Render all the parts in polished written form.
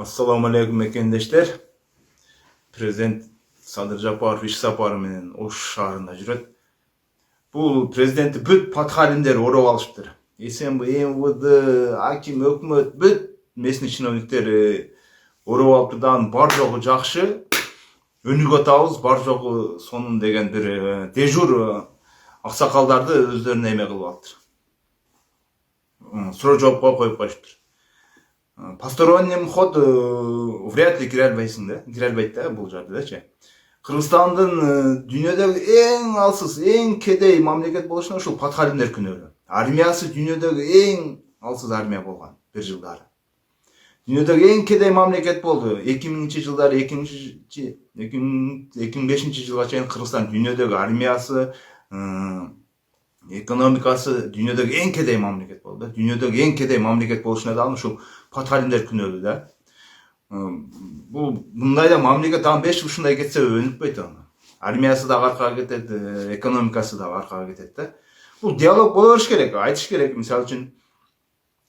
Assalamu alaikum mekendештер. Президент Садыр Жапаров иш сапары менен Ош шаарында жүрөт. Бул президентти бүт подхалимдер ороп алышыптыр. СМБ, МВД, аким, өкмөт, бүт местный чиновниктер ороп алыптыр. Дагы бар жогу жакшы. Өнүгө атабыз, бар жогу сонун деген бир дежур аксакалдарды өздөрүнө эме кылып алыптыр. Суроо жоопко коюп коюштур. Посторонним ход вряд ли кире албайсың да, кире албайт да бул жагдайчы. Кыргызстандын дүйнөдөгү эң алсыз, эң кедей мамлекет болушуна ушул подхалимдер күнөөлүү. Армиясы дүйнөдөгү эң алсыз армия болгон бир жылдары. Дүйнөдөгү эң кедей мамлекет болду. 2000-жылдары 2005-жылга чейин Кыргызстан дүйнөдөгү армиясы, экономикасы дүйнөдөгү эң кедей мамлекет болду. Дүйнөдөгү эң кедей мамлекет болушуна дагы ушул подхалимдер күнөөлүү да. Бул мындай да мамлекет дагы 5 жыл ушундай кетсе өнүкпөйт аны. Армиясы дагы аркага кетет, экономикасы дагы аркага кетет да. Бул диалог боло бериш керек, айтыш керек. Мисалы үчүн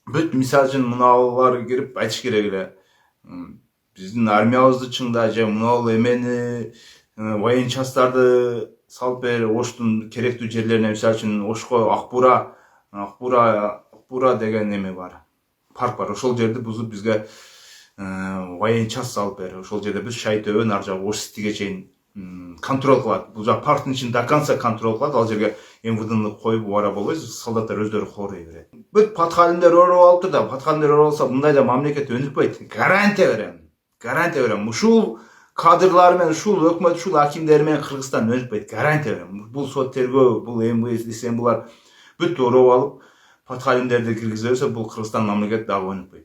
бүт муналар кирип айтыш керек эле. Биздин армиябызды чыңда же мунал эмени военчастарды салып бер, Оштун керектүү жерлерине, мисалы үчүн Ошко Акбура деген эме бар. Парк бар. Ошол жерди бузуп бизге военчас салып бер. Ошол жерде биз шай төбөн ар жагы Ош Ситиге чейин контроль кылат. Бул жак парктын ичин до конца контроль кылат. Ал жерге МВДны коюп убара болбойбуз, солдаттар өздөрү корой берет. Бүт подхалимдер ороп алыптыр да, подхалимдер ороп алса мындай да мамлекет өнүкпөйт. Гарантия берем. Гарантия берем. Ушул кадрлар менен, ушул өкмөт, ушул акимдер менен Кыргызстан өнүкпөйт. Гарантия берем. Бул сот тергөө, бул МВД, булар бүт ороп алып подхалимдерди киргизе берсе, бул Кыргызстан мамлекет дагы өнүкпөйт.